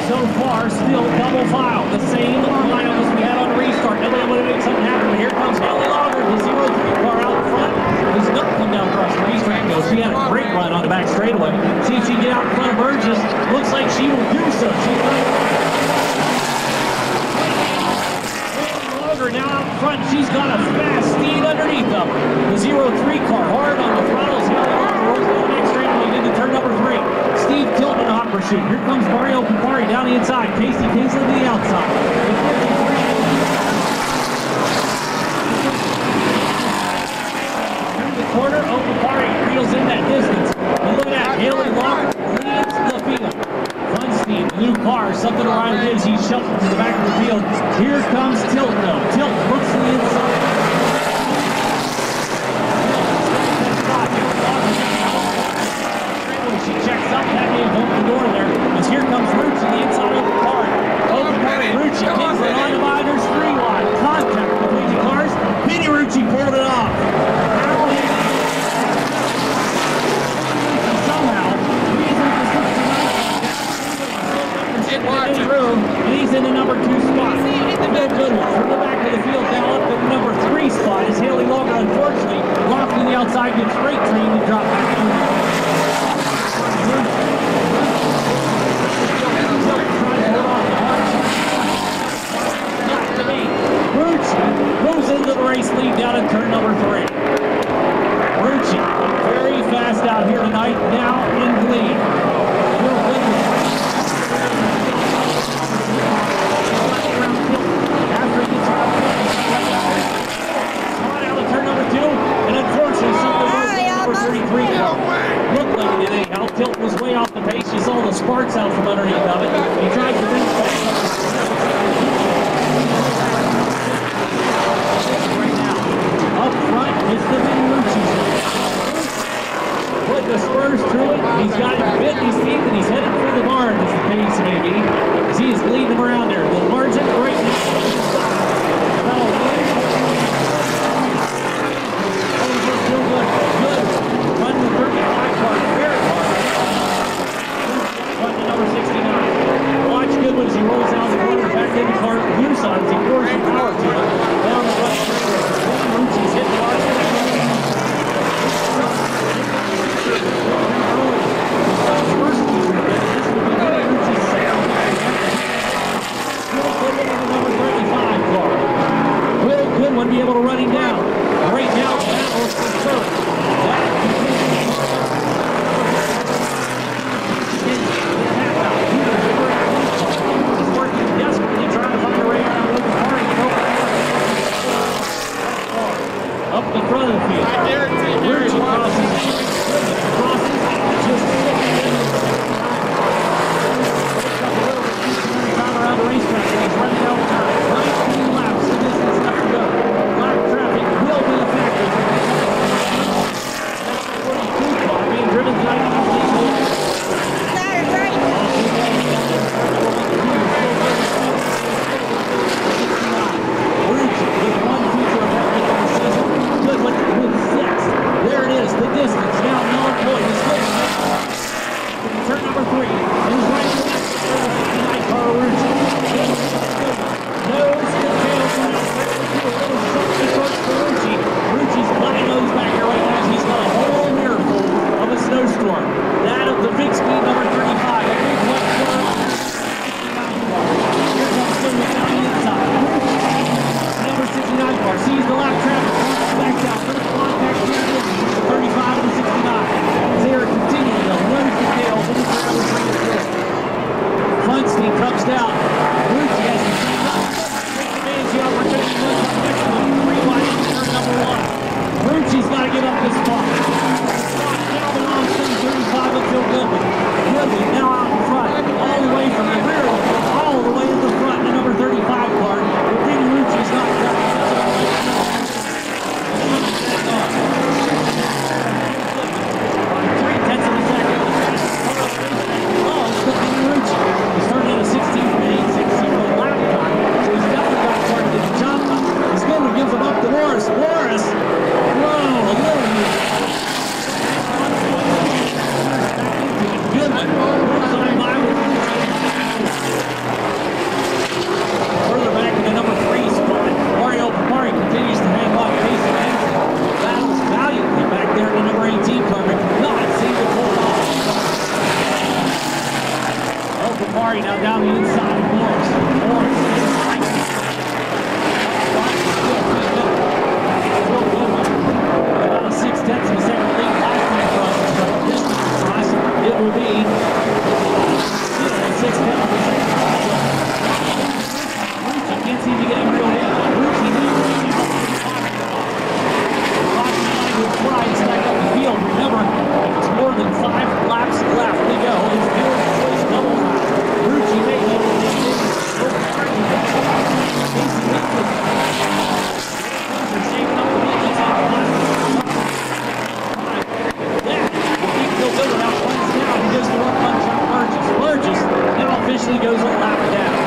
so far, still double file. The same lineup as we had on restart. Nobody able to make something happen. But here comes Haley Longer, the 0-3 car out front. Does not come down across the racetrack, though. She had a great run on the back straightaway. See if she can get out in front of Burgess. Looks like she will do so. Now out front, she's got a fast speed underneath them. The 0-3 car hard on the throttles. Rolls down the next straightaway into turn number 3. Steve Tilton in the hot pursuit. Here comes Mario Kupari down the inside. Casey Kingsley to the outside. Through the corner, Kupari reels in that distance. And look at that, Haley Longer leads the field. Funstein, new car, something around his. He's shuffled to the back of the field. Here comes Tilton, though. Tilton looks to the inside. She checks up, that may have opened the door there. As here comes Rucci, the inside of the car. Rucci kicks it on dividers, 3 wide. Contact between the cars. Vinny Rucci pulled it off. And he's in the number 2 spot. No good one. From the back of the field, now up to the number 3 spot is Haley Longer, unfortunately, locked in the outside, gets freight train to drop back in. Rucci moves into the race lead down at turn number 3. Rucci, very fast out here tonight, now in the lead. Tilton was way off the pace. You saw the sparks out from underneath of it. He tried to bring it back right now. Up front is the Vinny Rucci. Put the spurs through it. He's got it bit in his teeth and he's headed for the barn as the pace may be. As he is leading them around there. The margin right now. Good. Run the 35 car. Very hard. Number 69. Watch Opapari now down the inside of Morris. About a 6/10 of a second lead last time across. It will be 6/10 of a second. Rucci can't seem to get him real in. Rucci leads right now. Flies back up the field. Remember, it's more than 5 laps left to go. It's Dealer's Choice double lap. Rucci may be able to get it. They're saving up the lead. Phil Goodwin out points down. He goes to one punch on Burgess. Burgess now officially goes a lap down.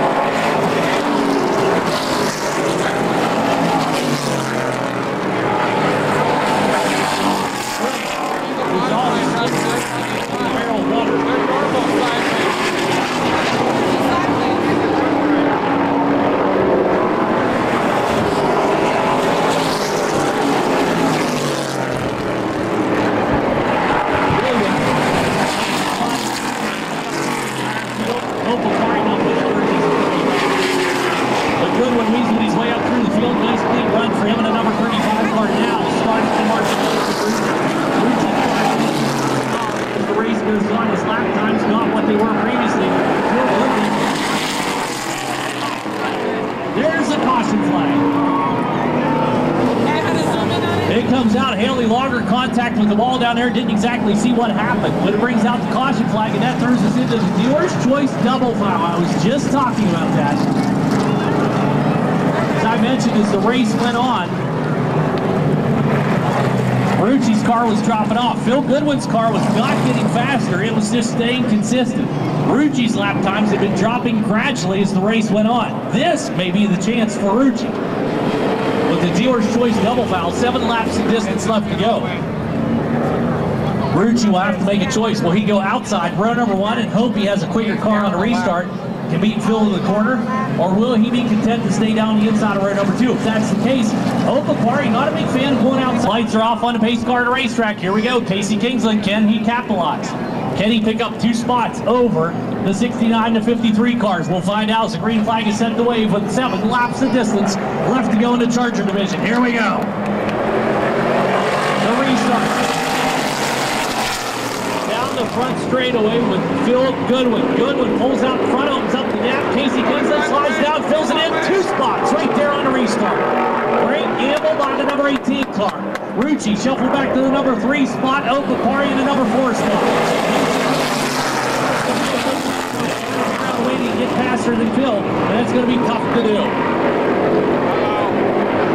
Contact with the ball down there, didn't exactly see what happened, but it brings out the caution flag, and that throws us into the Dealer's Choice double foul. I was just talking about that. As I mentioned, as the race went on, Rucci's car was dropping off. Phil Goodwin's car was not getting faster, it was just staying consistent. Rucci's lap times have been dropping gradually as the race went on. This may be the chance for Rucci. With the Dealer's Choice double foul, 7 laps of distance left to go. Rucci will have to make a choice. Will he go outside row number 1 and hope he has a quicker car on a restart, can beat Phil in the corner, or will he be content to stay down the inside of row number 2? If that's the case, Opapari, not a big fan of going outside. Lights are off on the pace car at a racetrack. Here we go. Casey Kingsland, can he capitalize? Can he pick up 2 spots over the 69 to 53 cars? We'll find out as the green flag is set to wave with 7 laps of distance left to go in the Charger division. Here we go. The restart. Down the front straightaway with Phil Goodwin. Goodwin pulls out in front, opens up the gap. Casey Kingsland slides down, fills it in. 2 spots right there on the restart. Great gamble by the number 18 car. Rucci shuffled back to the number 3 spot. Opapari in the number 4 spot. Waiting to get faster than Phil, and that's going to be tough to do.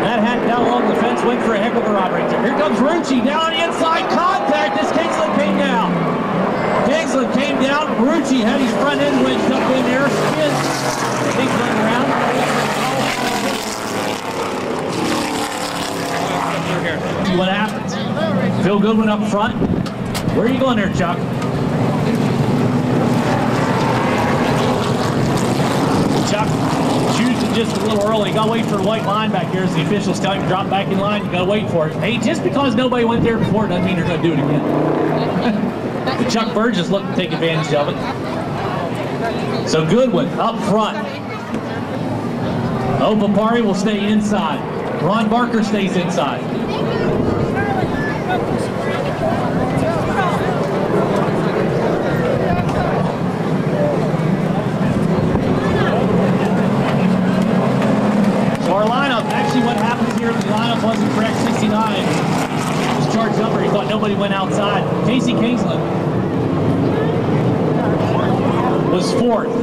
That hat down along the fence went for a heck of a ride right there. Here comes Rucci down the inside. Contact as Kingsland came down. Kingsland came down. Rucci had his front end wedged up in there. Spin. Kingsland around. See what happens. Phil Goodwin up front. Where are you going there, Chuck? Chuck choosing just a little early. Got to wait for the white line back here as the officials tell him to drop back in line. You got to wait for it. Hey, just because nobody went there before doesn't mean they're going to do it again. Chuck Burgess looked to take advantage of it. So Goodwin up front. Opapari will stay inside. Ron Barker stays inside. So our lineup, actually what happens here, the lineup wasn't correct. 69 was charged up, or he thought nobody went outside. Casey Kingsland was 4th.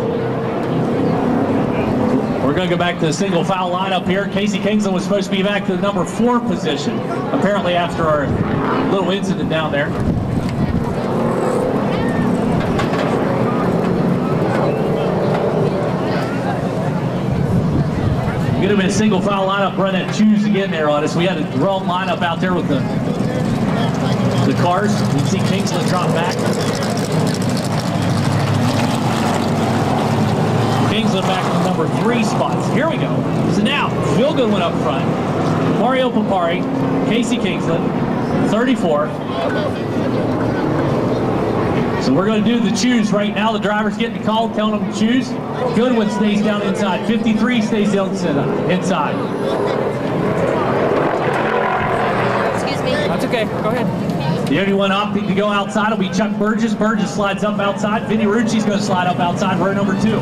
We're going to go back to the single foul lineup here. Casey Kingsland was supposed to be back to the number 4 position, apparently after our little incident down there. Could have been a single foul lineup, run that choose again there on us. We had a wrong lineup out there with the cars. You can see Kingsland drop back. Kingsland back to the number 3 spots. Here we go. So now, Phil Goodwin up front. Mario Opapari, Casey Kingsland, 34. So we're going to do the choose right now. The driver's getting called, telling them to choose. Goodwin stays down inside. 53 stays down inside. Excuse me. That's okay. Go ahead. The only one opting to go outside will be Chuck Burgess. Burgess slides up outside. Vinny Rucci's going to slide up outside for number 2.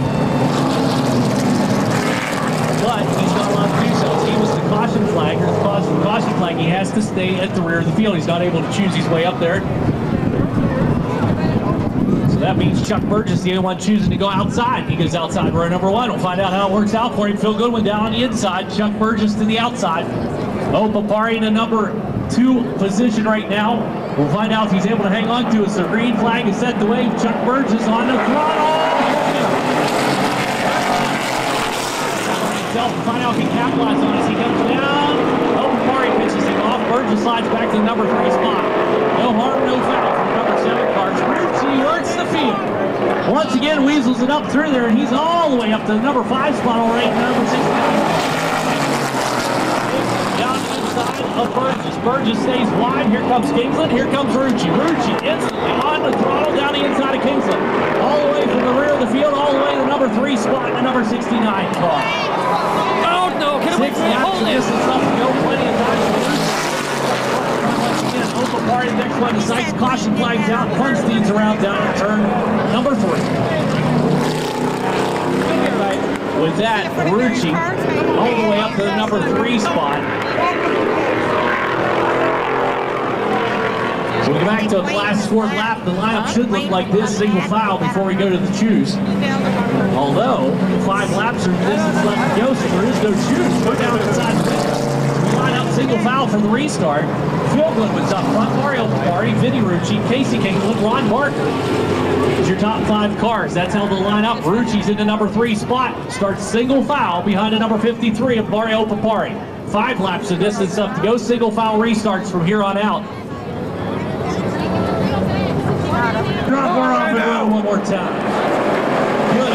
But he's not allowed to do so. He was the caution flag, or the caution flag. He has to stay at the rear of the field. He's not able to choose his way up there. So that means Chuck Burgess, the only one choosing to go outside. He goes outside row number 1. We'll find out how it works out for him. Phil Goodwin down on the inside. Chuck Burgess to the outside. Opapari in the number 2 position right now. We'll find out if he's able to hang on to it. So green flag is set to wave. Chuck Burgess on the throttle. Find out if he capitalizes on it. He comes down. Opapari pitches him off. Burgess slides back to the number 3 spot. No harm, no foul from number 7 car. Rucci works the field. Once again, weasels it up through there, and he's all the way up to the number 5 spot already. Number 6. Down inside of Burgess. Burgess stays wide. Here comes Kingsland. Here comes Rucci. Rucci instantly on the throttle down the inside of Kingsland. All the way from the rear of the field, all the way to the number 3 spot and the number 69 car. Oh no! Get away 6 from me! laps Hold of it! distance left to go. Plenty of time. Once again, Opapari, the next one decides caution flags out. Funstein's around down in turn number 3. With that, Rucci all the way up to the number 3 spot. So we go back to the last scored lap. The lineup should look like this, single file before we go to the choose. Although, 5 laps are distance left to go, so there is no choose. Go down inside the finish. We line up single foul for the restart. Phil Goodwin's up front, Mario Opapari, Vinny Rucci, Casey Kingsland, Ron Barker. It's your top 5 cars. That's how they'll line up. Rucci's in the number 3 spot. Starts single foul behind the number 53 of Mario Opapari. 5 laps of distance left to go. Single foul restarts from here on out. Drop her off and run one more time. Good.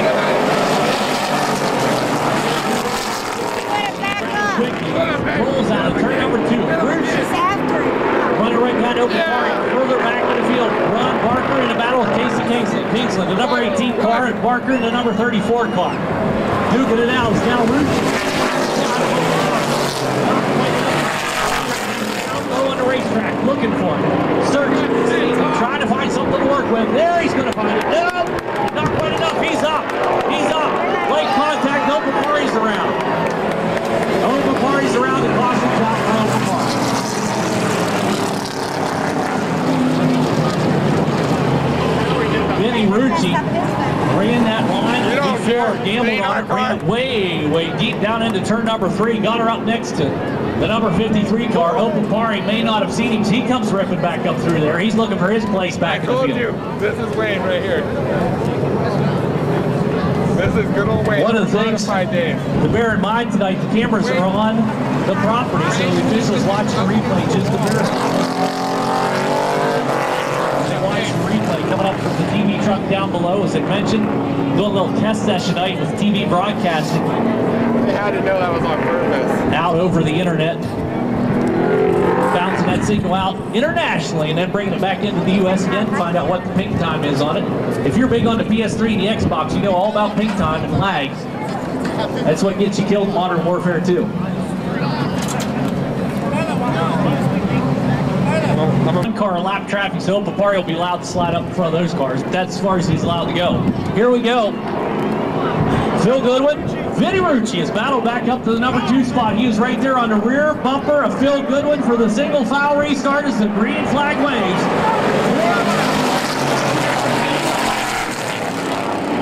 Quickly rolls out of turn number 2. Running right behind Opapari. Further back in the field. Ron Barker in a battle with Casey Kingsland. The number 18 car and Barker in the number 34 car. Duking it out is now Rucci. On the racetrack, looking for him. Searching, trying to find something to work with. There he's going to find it. Nope, not quite enough. He's up. He's up. Late contact. Opapari's around. Opapari's around the caution shot for Opapari. Vinny Rucci ran that line before, gambled on it, ran way deep down into turn number 3, got her up next to the number 53 car. Opapari may not have seen him. He comes ripping back up through there. He's looking for his place back in the field. I told you, this is Wayne right here. This is good old Wayne. One of the things to bear in mind tonight, the cameras are on the property, so the officials watching the replay just to verify. They watch the replay coming up from the TV truck down below, as I mentioned. Doing a little test session tonight with TV broadcasting. They had to know that was on purpose. Out over the internet. Bouncing that signal out internationally and then bringing it back into the U.S. again to find out what the ping time is on it. If you're big on the PS3 and the Xbox, you know all about ping time and lags. That's what gets you killed in Modern Warfare 2. One car lap traffic, so Opapari will be allowed to slide up in front of those cars. That's as far as he's allowed to go. Here we go. Phil Goodwin. Vinny Rucci has battled back up to the number 2 spot. He was right there on the rear bumper of Phil Goodwin for the single foul restart as the green flag waves.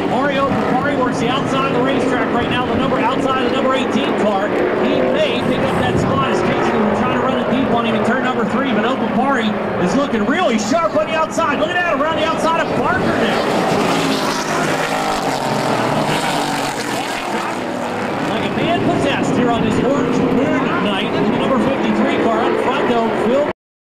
Mario Opapari works the outside of the racetrack right now, the number outside of the number 18 car. He may pick up that spot as Kingsland will try to run it deep on him in turn number 3, but Opapari is looking really sharp on the outside. Look at that, around the outside of Barker now. Man possessed here on this orange moon night. The number 53 car up front though, Phil